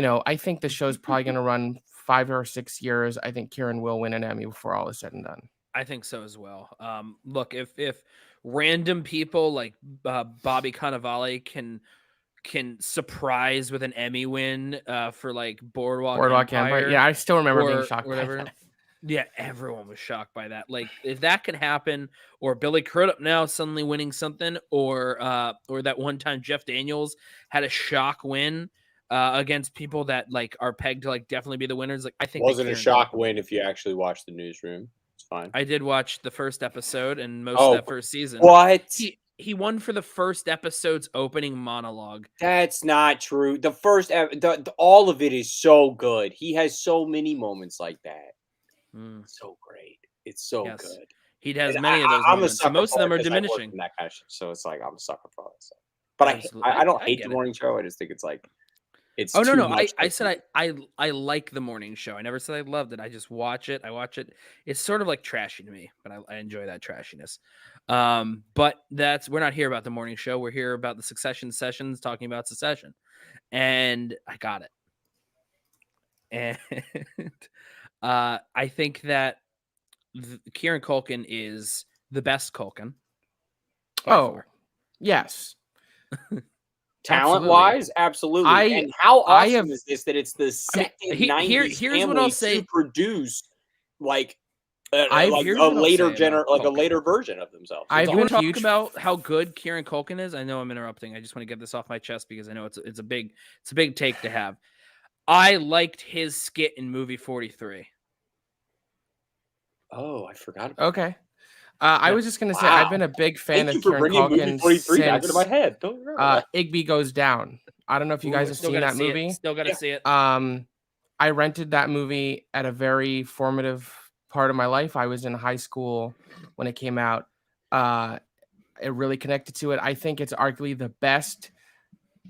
the show's probably going to run 5 or 6 years. I think Kieran will win an Emmy before all is said and done. I think so as well. Look, if random people like Bobby Cannavale can surprise with an Emmy win for like Boardwalk Empire. Yeah, I still remember being shocked by that. Yeah, everyone was shocked by that. Like, if that can happen, or Billy Crudup now suddenly winning something, or that one time Jeff Daniels had a shock win against people that like are pegged to like definitely be the winners. Like, I think it wasn't a shock win if you actually watched the newsroom. It's fine. I did watch the first episode and most of that first season. What? He won for the first episode's opening monologue. That's not true. The first, all of it is so good. He has so many moments like that. So great. It's so good. He has many of those moments. Most of them are diminishing. That kind of shit, so it's like I'm a sucker for all that stuff. But I don't hate the morning show. I just think it's like it's. Oh no! I said I like the morning show. I never said I loved it. I just watch it. I watch it. It's sort of like trashy to me, but I enjoy that trashiness. But we're not here about the morning show. We're here about the Secession sessions, talking about Secession, and I got it. And I think that Kieran Culkin is the best Culkin. Oh, yes. Talent-wise, absolutely. And how awesome is this that it's the second 90s family to produce like a later version of themselves. I want to talk about how good Kieran Culkin is. I know I'm interrupting. I just want to get this off my chest because I know it's a big take to have. I liked his skit in movie 43. Oh, I forgot. Okay. I was just going to say, I've been a big fan of Kieran Culkin since Igby Goes Down. I don't know if you guys have seen that movie. Still got to see it. I rented that movie at a very formative part of my life. I was in high school when it came out. It really connected to it. I think it's arguably the best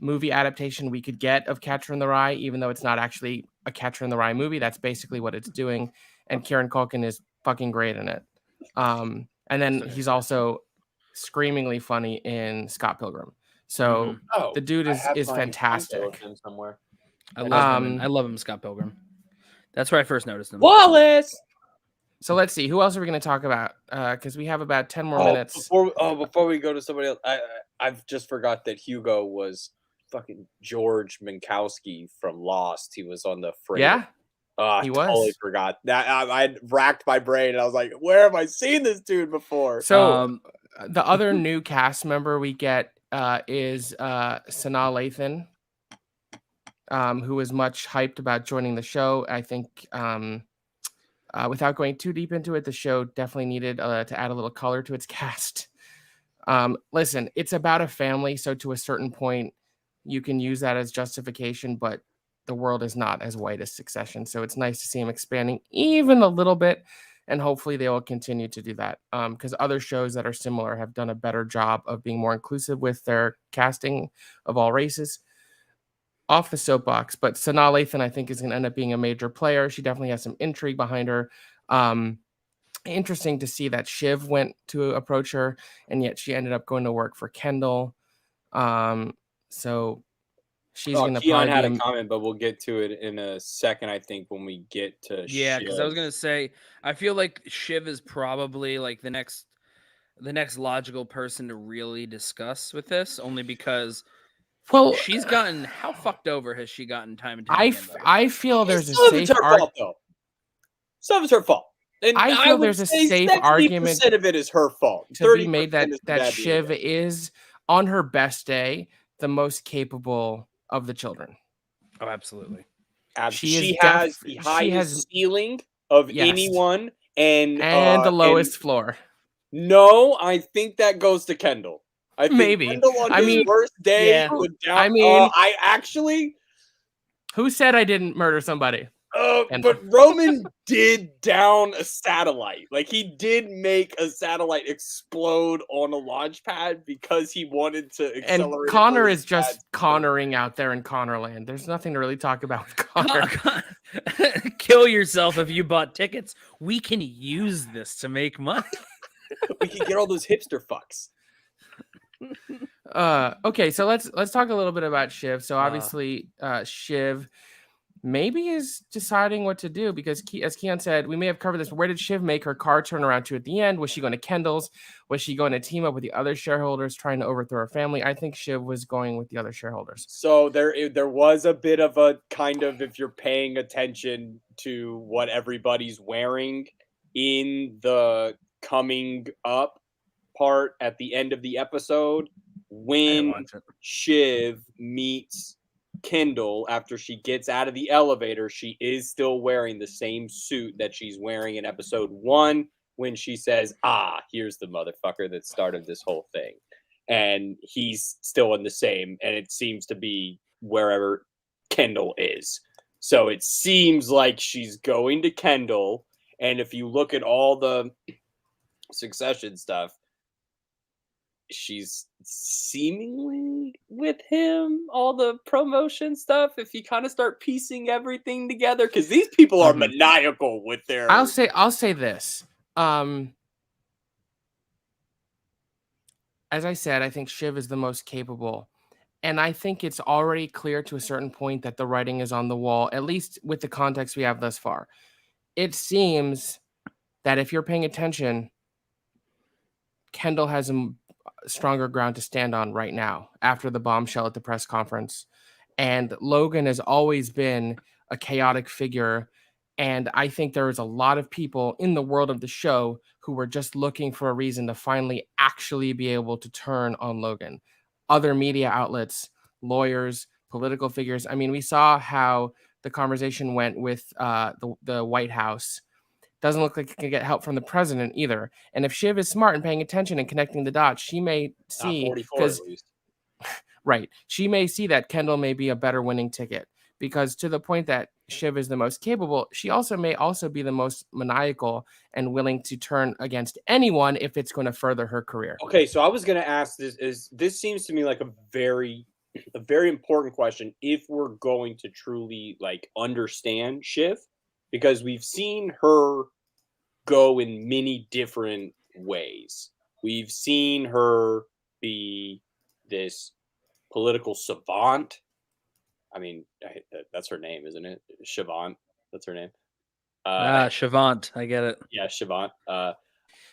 movie adaptation we could get of Catcher in the Rye, even though it's not actually a Catcher in the Rye movie. That's basically what it's doing. And Kieran Culkin is fucking great in it. And then he's also screamingly funny in Scott Pilgrim. So the dude is fantastic. Somewhere. I love him, Scott Pilgrim. That's where I first noticed him. Wallace. So let's see. Who else are we going to talk about? Because we have about 10 more minutes. Before we go to somebody else, I've just forgot that Hugo was fucking George Minkowski from Lost. He was on the freighter. Yeah. He was. Totally forgot that. I racked my brain and I was like, "Where have I seen this dude before?" So the other new cast member we get is Sanaa Lathan, who was much hyped about joining the show. I think, without going too deep into it, the show definitely needed to add a little color to its cast. Listen, it's about a family, so to a certain point, you can use that as justification, but the world is not as white as Secession, so it's nice to see him expanding even a little bit, and hopefully they will continue to do that, because other shows that are similar have done a better job of being more inclusive with their casting of all races. Off the soapbox, but Sanaa Lathan, I think, is going to end up being a major player. She definitely has some intrigue behind her. Interesting to see that Shiv went to approach her, and yet she ended up going to work for Kendall. So she's going to Keon had a comment, but we'll get to it in a second, I think, when we get to Shiv. Because I was going to say, I feel like Shiv is probably like the next logical person to really discuss with this, only because she's gotten, how fucked over has she gotten time and time again? I feel there's a safe argument. Some of it's her fault. And I feel there's a safe argument of it is her fault to be made that Shiv is, on her best day, the most capable of the children. Oh, absolutely. She has the highest ceiling of anyone and the lowest floor. No, I think that goes to Kendall. I think maybe Kendall on his worst day would down. I actually. Who said I didn't murder somebody? But Roman did down a satellite. Like, he did make a satellite explode on a launch pad because he wanted to accelerate. And Connor is just Connoring out there in Connorland. There's nothing to really talk about with Connor. Kill yourself if you bought tickets. We can use this to make money. We can get all those hipster fucks. Okay, so let's talk a little bit about Shiv. So obviously, Shiv maybe is deciding what to do because, as Keon said, we may have covered this. But where did Shiv make her car turn around to at the end? Was she going to Kendall's? Was she going to team up with the other shareholders trying to overthrow her family? I think Shiv was going with the other shareholders. So there was a bit of a kind of, if you're paying attention to what everybody's wearing in the coming up part at the end of the episode, when Shiv meets Kendall after she gets out of the elevator, she is still wearing the same suit that she's wearing in episode 1 when she says, here's the motherfucker that started this whole thing. And he's still in the same, and it seems to be wherever Kendall is. So it seems like she's going to Kendall. And if you look at all the Succession stuff, she's seemingly with him, all the promotion stuff, if you kind of start piecing everything together, because these people are maniacal with their... I'll say this. As I said, I think Shiv is the most capable. And I think it's already clear to a certain point that the writing is on the wall, at least with the context we have thus far. It seems that if you're paying attention, Kendall has a stronger ground to stand on right now after the bombshell at the press conference. And Logan has always been a chaotic figure. And I think there is a lot of people in the world of the show who were just looking for a reason to finally actually be able to turn on Logan. Other media outlets, lawyers, political figures. I mean, we saw how the conversation went with the White House. Doesn't look like it can get help from the president either. And if Shiv is smart and paying attention and connecting the dots, she may see, because right, she may see that Kendall may be a better winning ticket, because to the point that Shiv is the most capable, she also may also be the most maniacal and willing to turn against anyone if it's going to further her career. Okay, so I was going to ask this seems to me like a very important question if we're going to truly like understand Shiv, because we've seen her go in many different ways. We've seen her be this political savant. I mean, that's her name, isn't it? Shavant. That's her name. Shavant. I get it. Yeah, Shavant.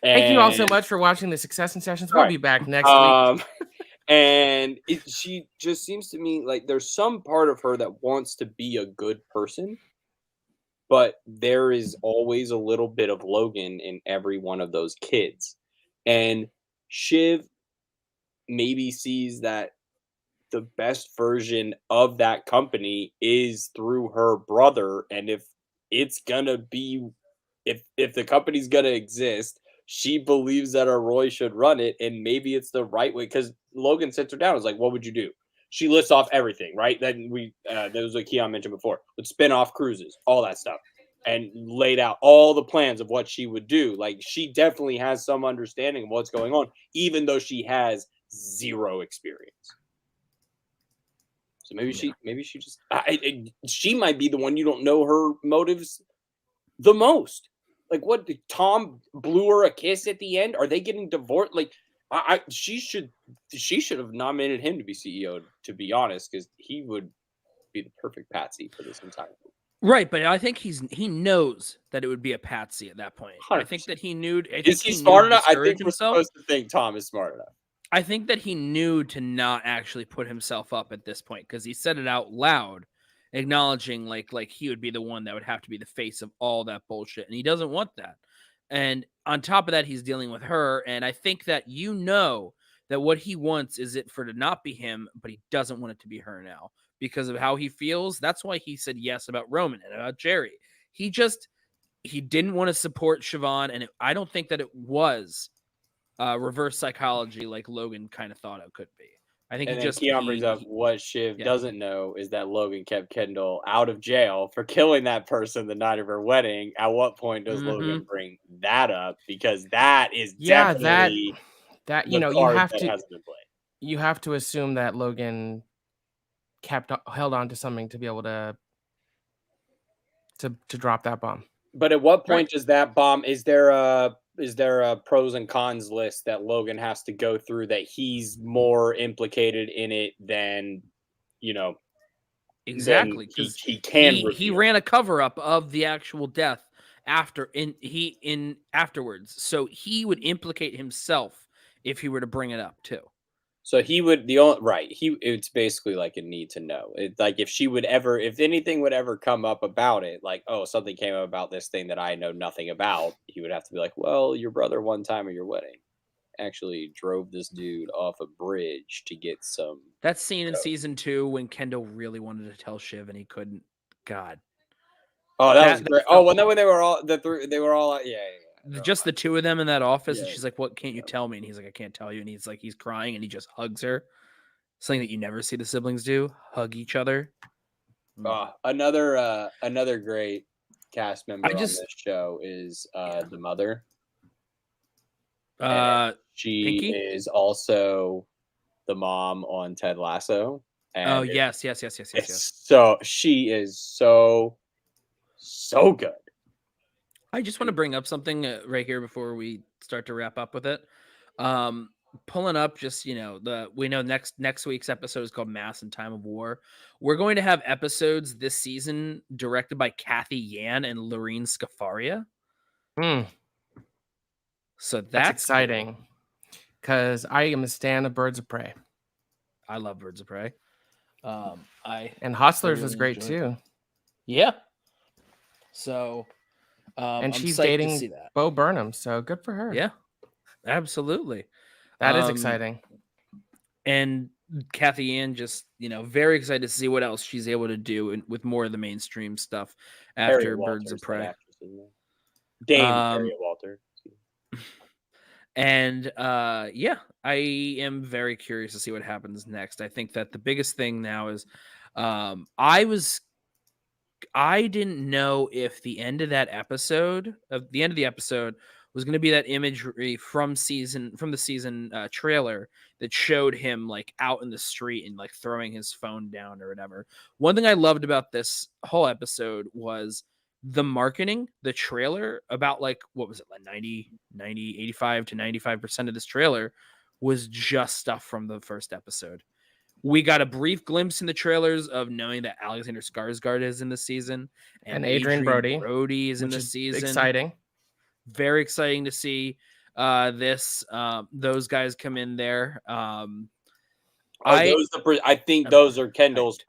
Thank you all so much for watching the Succession Sessions. We'll be back next week. And she just seems to me like there's some part of her that wants to be a good person, but there is always a little bit of Logan in every one of those kids. And Shiv maybe sees that the best version of that company is through her brother. And if it's gonna be, if the company's gonna exist, she believes that a Roy should run it, and maybe it's the right way. Because Logan sits her down, is like, what would you do? She lists off everything, right? Then that was what Keon mentioned before, with spin-off cruises, all that stuff, and laid out all the plans of what she would do. Like, she definitely has some understanding of what's going on, even though she has zero experience. So maybe she just she might be the one you don't know her motives the most. Like, what, Tom blew her a kiss at the end? Are they getting divorced? Like, she should have nominated him to be CEO, to be honest, because he would be the perfect patsy for this entire thing. Right, but I think he knows that it would be a patsy at that point. 100%. I think that he knew. Is he smart enough? I think we're supposed to think Tom is smart enough. I think that he knew to not actually put himself up at this point, because he said it out loud, acknowledging like he would be the one that would have to be the face of all that bullshit, and he doesn't want that. And on top of that, he's dealing with her, and I think that that what he wants is it for it to not be him, but he doesn't want it to be her now because of how he feels. That's why he said yes about Roman and about Jerry. He didn't want to support Siobhan, and I don't think that it was reverse psychology like Logan kind of thought it could be. I think Keon brings up what Shiv doesn't know is that Logan kept Kendall out of jail for killing that person the night of her wedding. At what point does Logan bring that up? Because that is definitely that you have to assume that Logan held on to something to be able to drop that bomb. But at what point does that bomb? Is there a pros and cons list that Logan has to go through that he's more implicated in it than, exactly, because he ran a cover up of the actual death afterwards, so he would implicate himself if he were to bring it up too. So he would it's basically like a need to know. It's like if anything would ever come up about it, like, oh, something came up about this thing that I know nothing about, he would have to be like, well, your brother one time at your wedding actually drove this dude off a bridge to get some. That scene in season 2 when Kendall really wanted to tell Shiv and he couldn't. God. Oh, that was great. Oh, when they were all yeah. just the two of them in that office, and Yeah. she's like, "What can't you tell me?" And he's like, "I can't tell you." And he's crying, and he just hugs her. Something that you never see the siblings do: hug each other. Another great cast member on this show is the mother. She Pinky? is also the mom on Ted Lasso. And yes. So she is so good. I just want to bring up something right here before we start to wrap up with it. Pulling up, just we know next week's episode is called Mass and Time of War. We're going to have episodes this season directed by Kathy Yan and Lorene Scafaria. So that's exciting, because I am a stan of Birds of Prey. I love Birds of Prey. And Hustlers was great too. Yeah. So, and I'm she's psyched dating to see that. Bo Burnham, so good for her. Yeah, absolutely. That is exciting. And Kathy Yan, just very excited to see what else she's able to do with more of the mainstream stuff after Birds of Prey. Dame Harriet Walter. And I am very curious to see what happens next. I think that the biggest thing now is I didn't know if the end of the episode was going to be that imagery from the season trailer that showed him like out in the street and like throwing his phone down or whatever. One thing I loved about this whole episode was the marketing, the trailer, about like, what was it, like 85 to 95% of this trailer was just stuff from the first episode. We got a brief glimpse in the trailers of knowing that Alexander Skarsgård is in the season and Adrian Brody is in the season. Exciting. Very exciting to see those guys come in there. I think those are Kendall's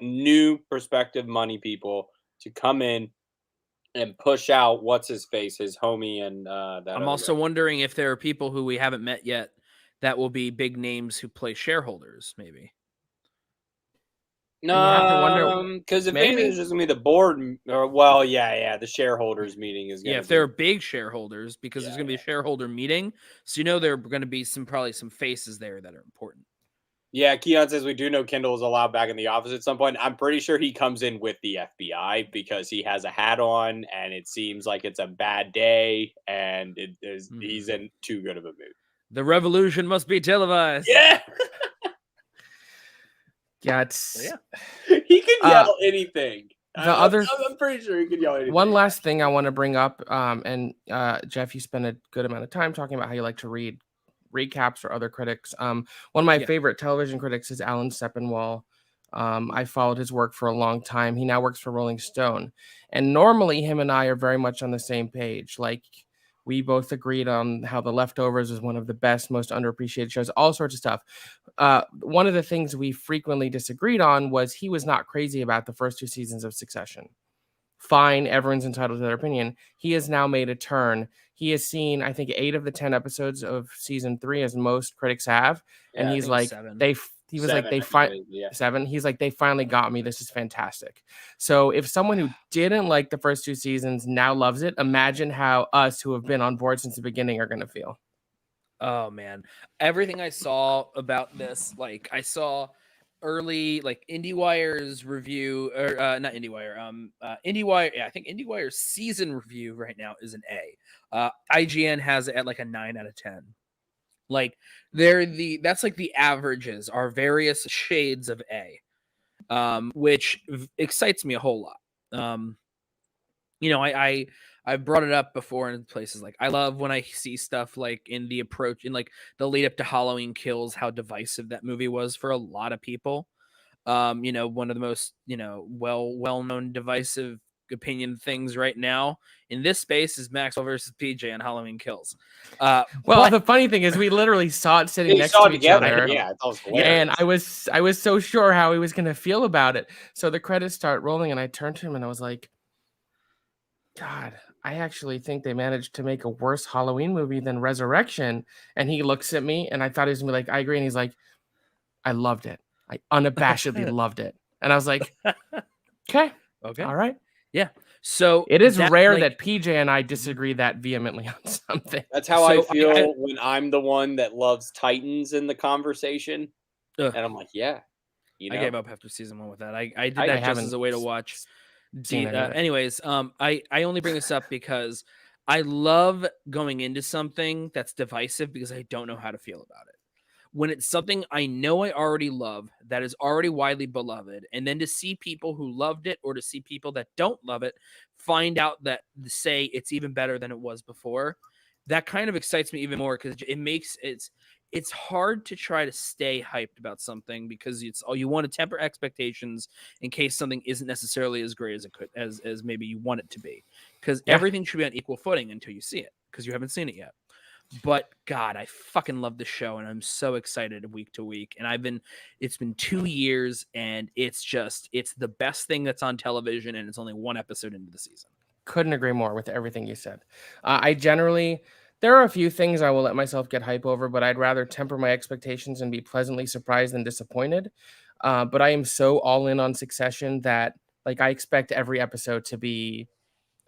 new perspective money people to come in and push out what's his face, his homie, and that. I'm also wondering if there are people who we haven't met yet that will be big names who play shareholders, maybe. No, because if anything, it's just gonna be the board. The shareholders meeting is gonna. If they're big shareholders, because there's gonna be a shareholder meeting, so there are going to be probably some faces there that are important. Yeah, Keon says we do know Kendall is allowed back in the office at some point. I'm pretty sure he comes in with the FBI because he has a hat on, and it seems like it's a bad day, and he's in too good of a mood. The revolution must be televised. Yeah. Yeah, he can yell anything. I'm pretty sure he can yell anything. One last thing I want to bring up, and Geoff, you spent a good amount of time talking about how you like to read recaps or other critics. One of my favorite television critics is Alan Sepinwall. I followed his work for a long time. He now works for Rolling Stone, and normally him and I are very much on the same page. Like, we both agreed on how The Leftovers is one of the best, most underappreciated shows, all sorts of stuff. One of the things we frequently disagreed on was he was not crazy about the first 2 seasons of Secession. Fine, everyone's entitled to their opinion. He has now made a turn. He has seen, I think, 8 of the 10 episodes of season 3, as most critics have. And he's like, 7. He was like, 7. He's like, they finally got me. This is fantastic. So if someone who didn't like the first 2 seasons now loves it, imagine how us who have been on board since the beginning are going to feel. Oh man, everything I saw about this, like I saw early, like IndieWire's review, or not IndieWire, IndieWire. Yeah, I think IndieWire's season review right now is an A. IGN has it at like a 9 out of 10. Like that's like the averages are various shades of A, which excites me a whole lot. I brought it up before in places like I love when I see stuff like in the approach in like the lead up to Halloween Kills, how divisive that movie was for a lot of people. One of the most, well-known divisive opinion things right now in this space is Maxwell versus PJ on Halloween Kills. The funny thing is we literally saw it sitting next to each other. Yeah, and I was so sure how he was going to feel about it. So the credits start rolling and I turned to him and I was like, God, I actually think they managed to make a worse Halloween movie than Resurrection. And he looks at me and I thought he was going to be like, I agree. And he's like, I loved it. I unabashedly loved it. And I was like, okay. All right. Yeah. So It is rare like, that PJ and I disagree that vehemently on something. That's how I So feel when I'm the one that loves Titans in the conversation. Ugh. And I'm like, yeah, I gave up after season 1 with that. I did I that just haven't as a way to watch. seen any of it. Anyways, I only bring this up because I love going into something that's divisive because I don't know how to feel about it. When it's something I know I already love, that is already widely beloved, and then to see people who loved it or to see people that don't love it find out that say it's even better than it was before, that kind of excites me even more because it makes it's hard to try to stay hyped about something because it's all you want to temper expectations in case something isn't necessarily as great as it could as maybe you want it to be, because everything should be on equal footing until you see it because you haven't seen it yet. But God, I fucking love the show and I'm so excited week to week. And it's been 2 years and it's the best thing that's on television and it's only 1 episode into the season. Couldn't agree more with everything you said. There are a few things I will let myself get hype over, but I'd rather temper my expectations and be pleasantly surprised than disappointed. But I am so all in on Succession that like I expect every episode to be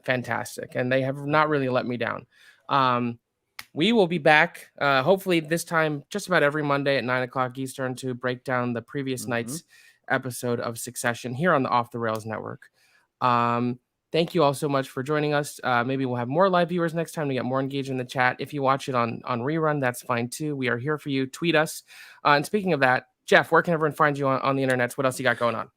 fantastic, and they have not really let me down. We will be back, hopefully this time, just about every Monday at 9:00 Eastern to break down the previous night's episode of Succession here on the Off the Rails Network. Thank you all so much for joining us. Maybe we'll have more live viewers next time to get more engaged in the chat. If you watch it on rerun, that's fine too. We are here for you. Tweet us. And speaking of that, Geoff, where can everyone find you on the internet? What else you got going on?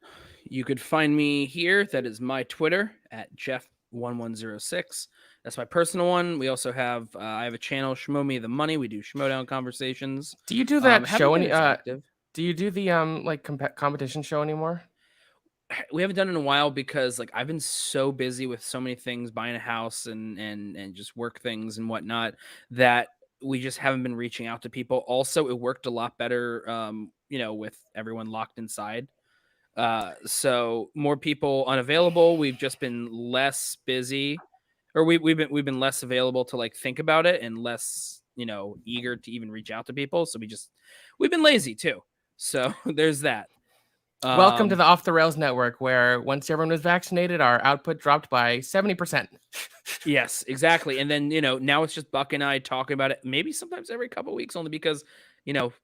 You could find me here. That is my Twitter at Geoff1106. That's my personal one. We also have I have a channel, Schmo Me the Money. We do Schmodown conversations. Do you do that show? Do you do the competition show anymore? We haven't done it in a while because like I've been so busy with so many things, buying a house and just work things and whatnot, that we just haven't been reaching out to people. Also, it worked a lot better, with everyone locked inside. So more people unavailable. We've just been less busy, or we've been less available to like think about it and less, eager to even reach out to people. So we've been lazy too. So there's that. Welcome to the Off the Rails Network, where once everyone was vaccinated, our output dropped by 70%. Yes, exactly. And then, now it's just Buck and I talking about it, maybe sometimes every couple of weeks, only because,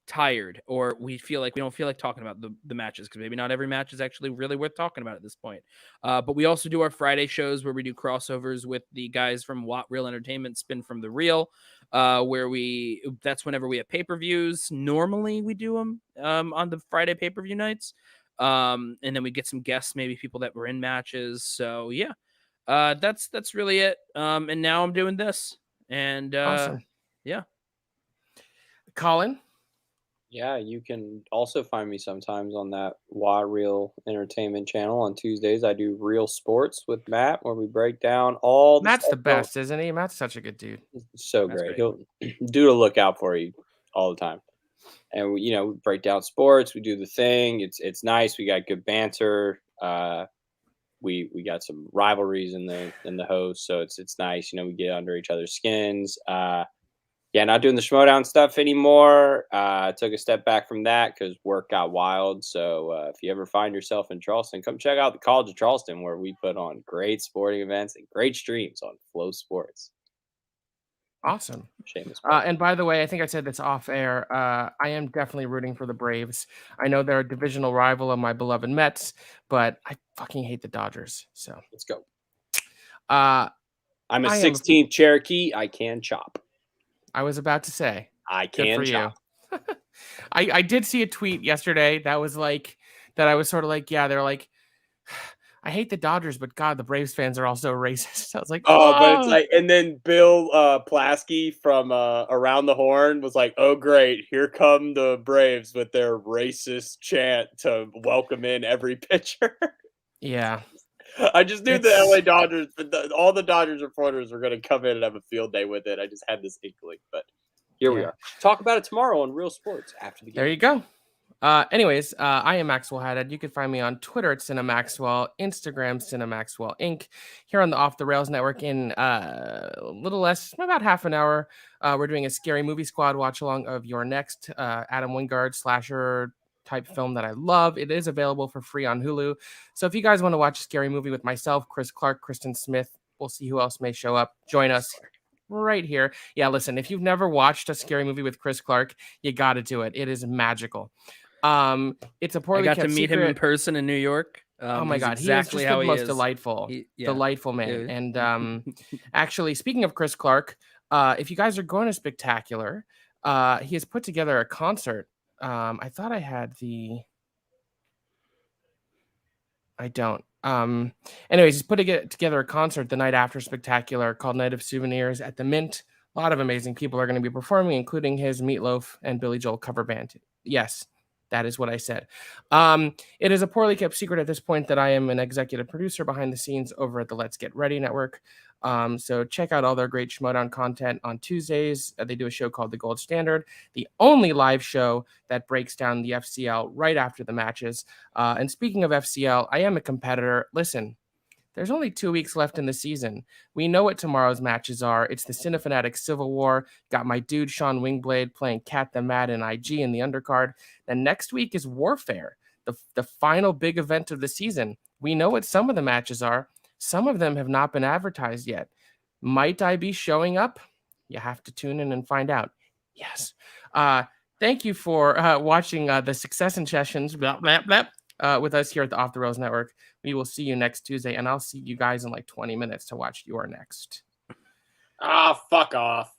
tired, or we don't feel like talking about the matches, because maybe not every match is actually really worth talking about at this point. But we also do our Friday shows where we do crossovers with the guys from Watt Real Entertainment, Spin from the Real, where that's whenever we have pay-per-views. Normally we do them on the Friday pay-per-view nights. And then we get some guests, maybe people that were in matches. So yeah, that's really it. And now I'm doing this, and awesome. Yeah. Colin? Yeah, you can also find me sometimes on that Why Real Entertainment channel on Tuesdays. I do Real Sports with Matt, where we break down all the Matt's stuff the best, isn't he? Matt's such a good dude. So great. He'll do a lookout for you all the time. And we break down sports. We do the thing. It's nice. We got good banter. We got some rivalries in the host, so it's nice. We get under each other's skins. Not doing the Schmodown stuff anymore. Took a step back from that because work got wild. So if you ever find yourself in Charleston, come check out the College of Charleston, where we put on great sporting events and great streams on Flow Sports. Awesome. Shameless. And by the way, I think I said this off air. I am definitely rooting for the Braves. I know they're a divisional rival of my beloved Mets, but I fucking hate the Dodgers. So let's go. I'm a 16th Cherokee. I can chop. I was about to say I can chop. I did see a tweet yesterday that was like that. I was sort of like, yeah, they're like, I hate the Dodgers, but God, the Braves fans are also racist. I was like, but it's like, and then Bill Plaskey from Around the Horn was like, oh, great. Here come the Braves with their racist chant to welcome in every pitcher. Yeah. I just knew the LA Dodgers, all the Dodgers reporters were going to come in and have a field day with it. I just had this inkling, but here we are. Talk about it tomorrow on Real Sports after the game. There you go. Anyways, I am Maxwell Haddad. You can find me on Twitter at CineMaxwell, Instagram CineMaxwell Inc. Here on the Off the Rails Network in a little less, about half an hour. We're doing a Scary Movie Squad watch along of Your Next Adam Wingard slasher type film that I love. It is available for free on Hulu. So if you guys want to watch a scary movie with myself, Chris Clark, Kristen Smith, we'll see who else may show up. Join us right here. Yeah, listen, if you've never watched a scary movie with Chris Clark, you got to do it. It is magical. It's a poorly I got kept to meet secret. him in person in New York. Oh my he's God, exactly he is just how the he most is. delightful, delightful man. Yeah. And actually, speaking of Chris Clark, if you guys are going to Spectacular, he has put together a concert. I thought I had the. I don't. Anyways, he's put together a concert the night after Spectacular called Night of Souvenirs at the Mint. A lot of amazing people are going to be performing, including his Meatloaf and Billy Joel cover band. Yes, that is what I said. It is a poorly kept secret at this point that I am an executive producer behind the scenes over at the Let's Get Ready Network. So check out all their great Schmodown content on Tuesdays. They do a show called The Gold Standard, the only live show that breaks down the FCL right after the matches. And speaking of FCL, I am a competitor. Listen, there's only 2 weeks left in the season. We know what tomorrow's matches are. It's the Cinephonatic Civil War. Got my dude Sean Wingblade playing Cat the Mad and IG in the undercard. Then next week is Warfare, the final big event of the season. We know what some of the matches are. Some of them have not been advertised yet. Might I be showing up? You have to tune in and find out. Yes. Thank you for watching the Secession sessions with us here at the Off the Rails Network. We will see you next Tuesday, and I'll see you guys in like 20 minutes to watch Your Next. Ah, fuck off.